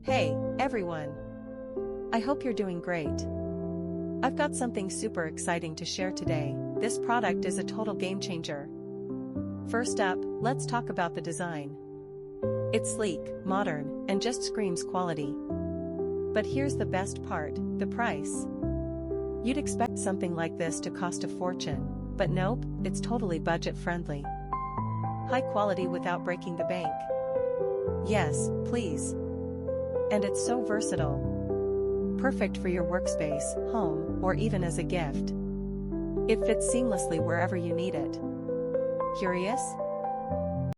Hey, everyone! I hope you're doing great. I've got something super exciting to share today. This product is a total game changer. First up, let's talk about the design. It's sleek, modern, and just screams quality. But here's the best part, the price. You'd expect something like this to cost a fortune, but nope, it's totally budget-friendly. High quality without breaking the bank. Yes, please. And it's so versatile. Perfect for your workspace, home, or even as a gift. It fits seamlessly wherever you need it. Curious?